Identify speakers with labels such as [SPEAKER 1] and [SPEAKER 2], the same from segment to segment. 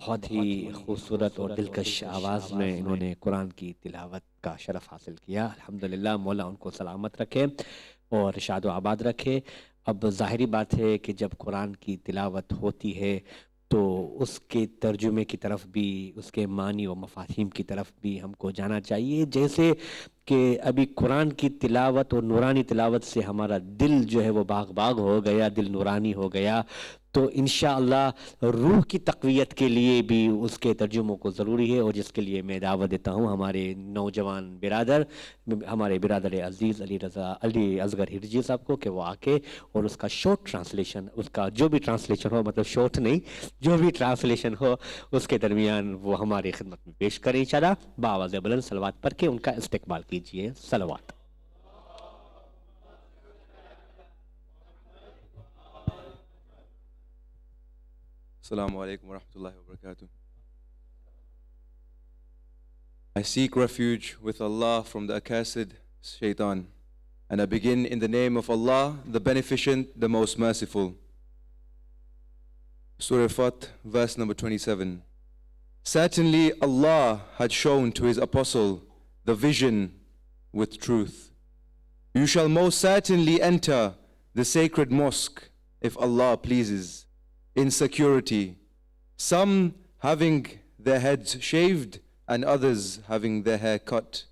[SPEAKER 1] बहुत ही खूबसूरत और दिलकश आवाज़ में इन्होंने कुरान की तिलावत का शरफ़ हासिल किया। अल्हम्दुलिल्लाह, मौला उनको सलामत रखे और शाद व आबाद रखे। अब ज़ाहिरी बात है कि जब कुरान की तिलावत होती है तो उसके तर्जुमे की तरफ भी, उसके मानी व मफ़ाहीम की तरफ भी हमको जाना चाहिए। जैसे कि अभी कुरान की तिलावत और नूरानी तिलावत से हमारा दिल जो है वो बाग-बाग हो गया, दिल नूरानी हो गया। तो इंशाअल्लाह रूह की तक़वियत के लिए भी उसके तर्जुमों को ज़रूरी है, और जिसके लिए मैं दावत देता हूँ हमारे नौजवान बिरादर, हमारे बिरादर अज़ीज़ अली असगर हिरजी साहब को, कि वो आके और उसका शॉर्ट ट्रांसलेशन, उसका जो भी ट्रांसलेशन हो, मतलब शॉर्ट नहीं, जो भी ट्रांसलेशन हो उसके दरमियान वो हमारी खिदमत में पेश करें इंशाअल्लाह। बावाज़ बुलंद सलवात पढ़ के उनका इस्तेक़बाल कीजिए। सलवात।
[SPEAKER 2] Assalamu alaikum wa rahmatullahi wa barakatuh. I seek refuge with Allah from the accursed shaitan, and I begin in the name of Allah, the Beneficent, the Most Merciful. Surah Fat, verse number 27. Certainly Allah had shown to His Apostle the vision with truth. You shall most certainly enter the sacred mosque if Allah pleases, in security, some having their heads shaved and others having their hair cut.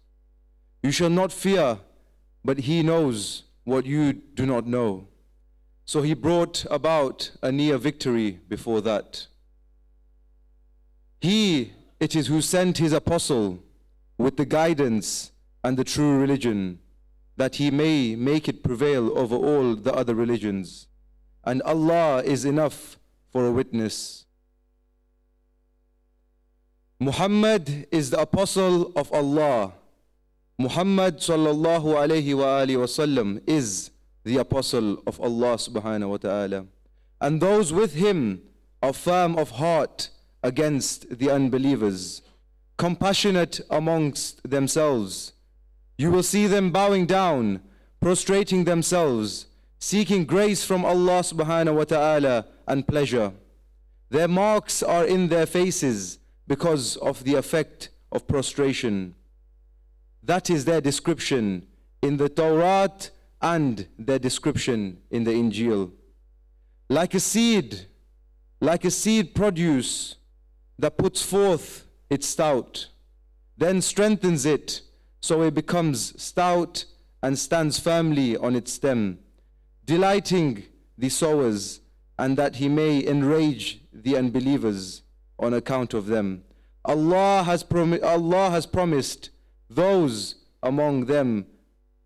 [SPEAKER 2] You shall not fear, but He knows what you do not know. So He brought about a near victory before that. He it is who sent His apostle with the guidance and the true religion, that He may make it prevail over all the other religions. And Allah is enough for a witness. Muhammad is the apostle of Allah. Muhammad sallallahu alayhi wa alihi wasallam is the apostle of Allah subhanahu wa ta'ala. And those with him are firm of heart against the unbelievers, compassionate amongst themselves. You will see them bowing down, prostrating themselves, seeking grace from Allah subhanahu wa ta'ala and pleasure. Their marks are in their faces because of the effect of prostration. That is their description in the Torah and their description in the Injil. Like a seed produce that puts forth its stout, then strengthens it so it becomes stout and stands firmly on its stem, delighting the sowers, and that He may enrage the unbelievers on account of them. Allah has promised those among them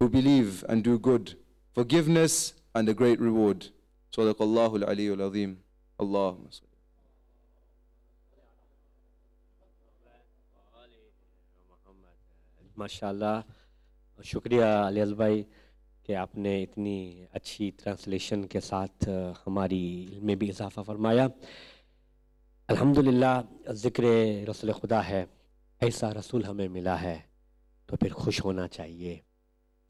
[SPEAKER 2] who believe and do good forgiveness and a great reward. Sadaqallahu al-aliyyul azim. Allahumma salli.
[SPEAKER 1] माशाल्लाह, शुक्रिया alias भाई कि आपने इतनी अच्छी translation के साथ हमारी इल्म में भी इजाफ़ा फरमाया। अल्हम्दुलिल्लाह, ज़िक्र रसूल खुदा है, ऐसा रसूल हमें मिला है तो फिर खुश होना चाहिए।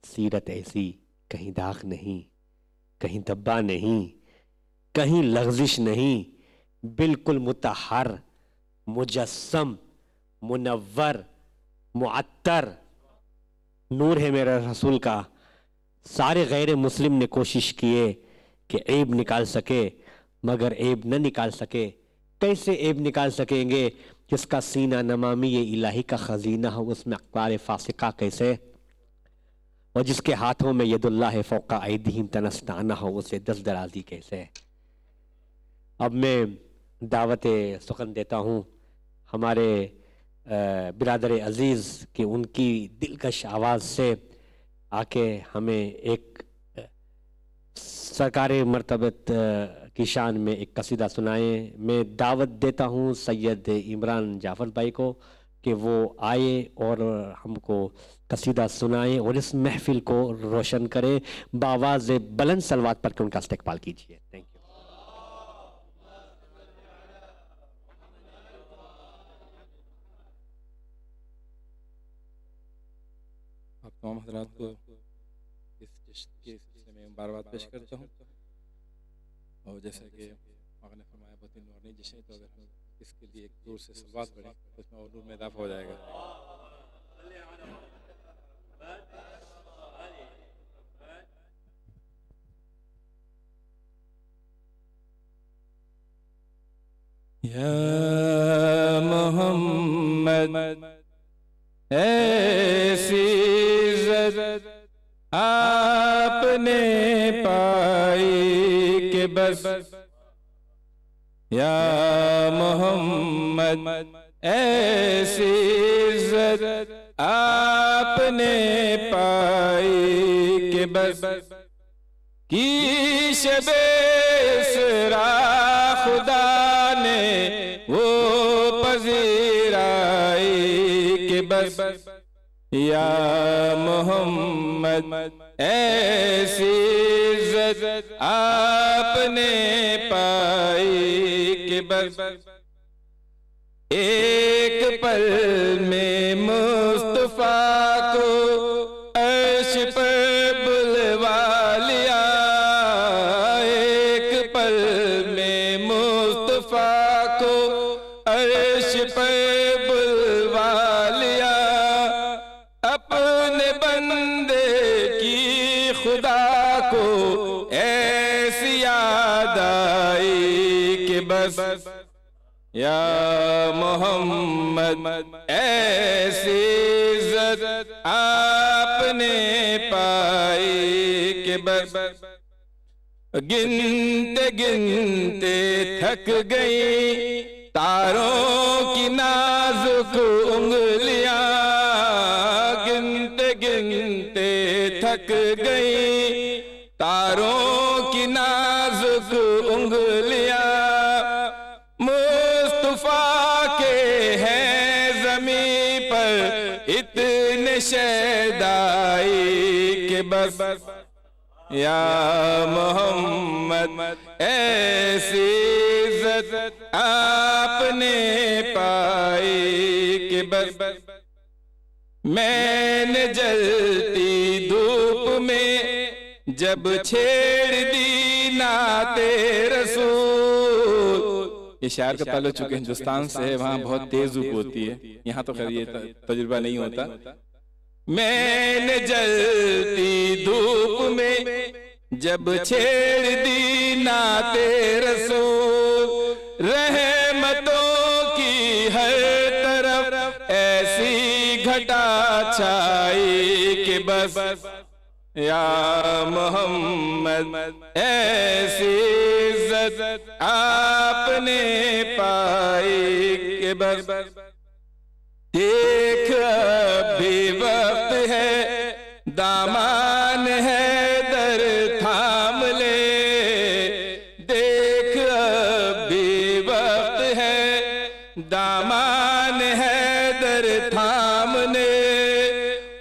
[SPEAKER 1] सीरत ऐसी, कहीं दाग नहीं, कहीं धब्बा नहीं, कहीं लग़ज़िश नहीं, बिल्कुल मुतहर, मुजस्सम, मुनव्वर, मुअत्तर नूर है मेरे रसूल का। सारे गैर मुस्लिम ने कोशिश किए कि ऐब निकाल सके, मगर ऐब न निकाल सके। कैसे ऐब निकाल सकेंगे जिसका सीना नमामी ये इलाही का खजीना हो, उसमें अक़वाल फासिका कैसे, और जिसके हाथों में यदुल्लाह फ़ौक़ा ऐदीहिम तनस्ताना हो, उसे दस्त दराज़ी कैसे। अब मैं दावत सुखन देता हूँ हमारे बिरादर अज़ीज़ कि उनकी दिलकश आवाज़ से आके हमें एक सरकार मर्तबत की शान में एक कसीदा सुनाएं। मैं दावत देता हूँ सैयद इमरान जाफ़र भाई को कि वो आए और हमको कसीदा सुनाएं और इस महफ़िल को रोशन करें। बावाज़ बुलंद सलवात पढ़ के उनका इस्तक़बाल कीजिए। Thank you.
[SPEAKER 3] आप तमाम हज़रात को इस जश्न के सिलसिले में मुबारकबाद पेश करता हूँ। और जैसा कि आपने फरमाया बहुत ही नूरानी जश्न, तो अगर हम इसके लिए एक दूर से सलवात पढ़ें, उसमें और नूर में इजाफा हो जाएगा। या मोहम्मद ऐसी इज़्ज़त आपने पाई कि बस, या मोहम्मद ऐसी इज़्ज़त आपने पाई कि बस, की शबे इसरा खुदा ने वो पजीराई कि बस, या मोहम्मद ऐसी इज़्ज़त आपने पाई कि बस, एक पल में मुस्तफा को अर्श पर बुलवा लिया, एक पल में मुस्तफा को अर्श पर बुलवा लिया, अपने बंदे की खुदा को ऐसी याद आई कि बस, या मोहम्मद ऐसी इज़्ज़त आपने पाई कि बस, गिनते गिनते थक गई तारों की नाजुक उंगलियां, गिनते गिनते थक गई तारों की नाजुक उंगलियां, मुस्तफा के हैं ज़मीं पर इतने शैदाई के बस, या मोहम्मद ऐसी इज़्ज़त आपने पाई कि बस, मैंने जलती धूप में जब छेड़ दी नाते रसूल, ये शायर का ताल्लुक चूंकि हिंदुस्तान से है, वहाँ बहुत तेज धूप होती है, यहाँ तो खैर ये तजुर्बा नहीं होता। मैंने जलती धूप में जब छेड़ दी नाते रसूल, रहमतों की हर तरफ ऐसी घटा छाई कि बस, या मोहम्मद ऐसी इज़्ज़त आपने पाई कि बस, देख अभी वक्त है दामान है दर थाम ले, देख अभी वक्त है दामान है दर थामने,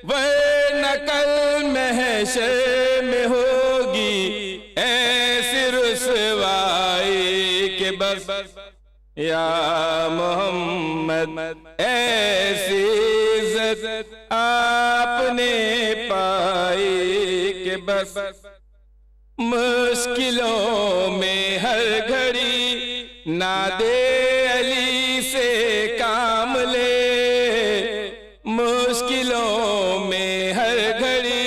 [SPEAKER 3] वरना कल महशर में होगी ऐसी रुसवाई के बस, या मोहम्मद ऐसी इज़्ज़त आपने पाई कि बस, मुश्किलों में हर घड़ी नादे अली से काम ले, मुश्किलों में हर घड़ी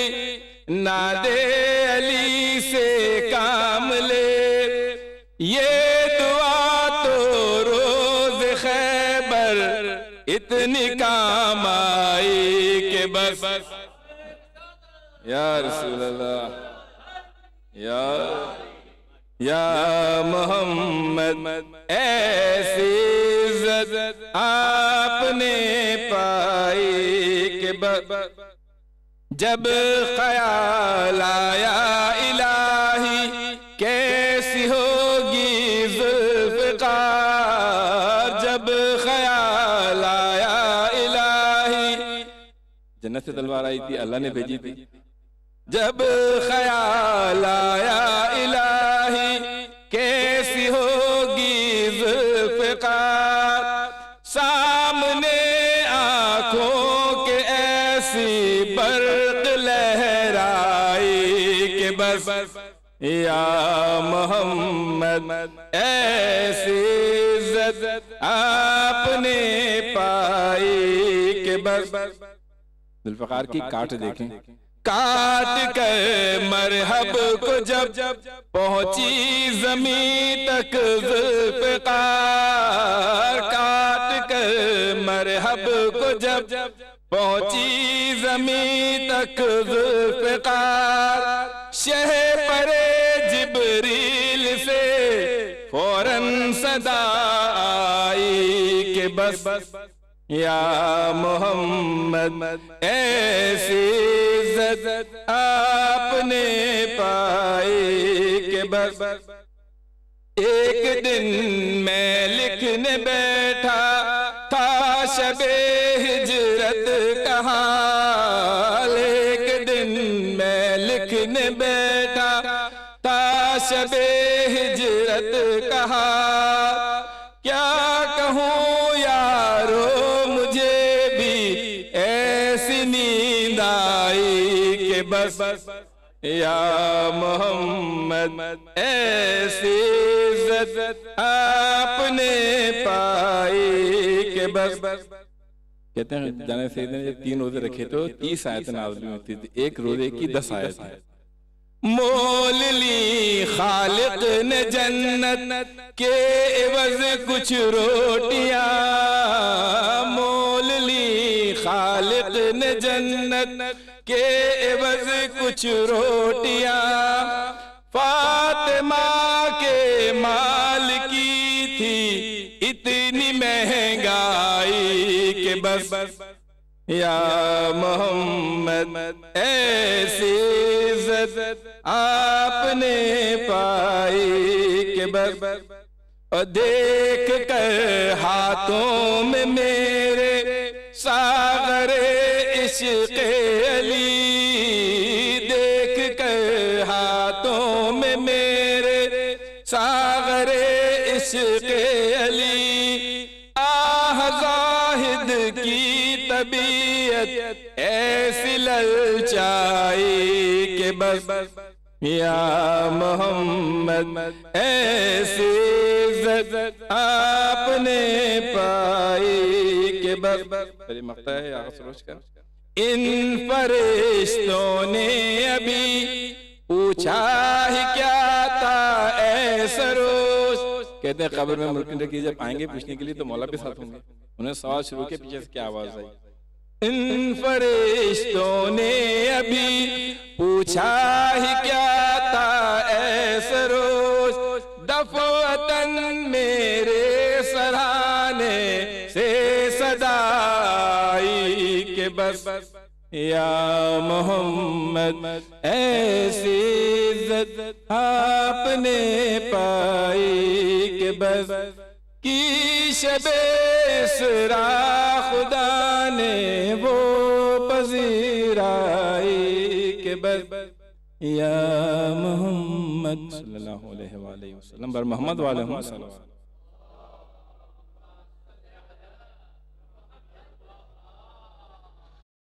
[SPEAKER 3] नादे अली से काम ले, ये इतनी काम आई कि बस, या रसूल अल्लाह, या मोहम्मद ऐसी इज़्ज़त आपने पाई कि बस, जब ख्याल आया इलाही कैसी होगी ज़ुल्फ़िकार, जब ख्याल आया इलाही, जन्नत से तलवार आई थी अल्लाह ने भेजी थी, जब ख्याल आया इलाही कैसी होगी ज़ुल्फ़िकार, सामने आँखों के ऐसी बर्क़ लहराई कि बस, या मोहम्मद ऐसी इज़्ज़त आपने पाई के बस। जुल्फ़िकार की काट देखें, काट कर मरहब को जब पहुंची जमीन तक जुल्फ़िकार, काट कर मरहब को जब पहुंची जमीन तक जुल्फ़िकार, शह परे जिब्रील से फौरन सदा आई के बस या मोहम्मद ऐसी इज्जत आपने पाई के बस। एक दिन मैं लिखने बैठा था शबे हिजरत का हाल, एक दिन मैं लिखने बैठा था शबे हिजरत का हाल, क्या कहूँ यारो मुझे भी ऐसी नींद आई के बस या मोहम्मद ऐसी इज्जत आपने पाई के बस। कहते हैं जाने से जब 3 रोजे रखे तो 30 आयत नाज़िल होती थी, एक रोजे की 10 आयत है। मोल ली खालिक ने जन्नत के एवज कुछ रोटियां, मोल ली खालिक ने जन्नत के एवज कुछ रोटियां, फातिमा के माल की थी इतनी महंगाई के बस या मोहम्मद ऐसी इज्जत आपने पाई के बस। और देख कर हाथों में मेरे सागरे इश्क़ अली, देख कर हाथों में मेरे सागरे इश्क़ अली, आह ज़ाहिद की तबीयत ऐसी ललचाई के बस या मोहम्मद ऐसी इज्जत आपने पाई के बस। मेरी मक्ता है आगे सरोज का, इन फरिश्तों ने अभी पूछा ही क्या था ऐ सरोज। कहते हैं कब्र में मुल्क की जब आएंगे पूछने के लिए तो मौला भी साथ होंगे। उन्हें सवाल शुरू के पीछे से क्या आवाज आई, इन फरिश्तों ने अभी पूछा ही क्या था ऐ सरोज, दफवतन मेरे सराहने से सदाई के बस या मोहम्मद ऐसी इज्जत आपने पाई के बस। की शबे इसरा खुदा ने वो पजीराई के बस या मोहम्मद सल्लल्लाहु अलैहि वसल्लम बर मोहम्मद वाले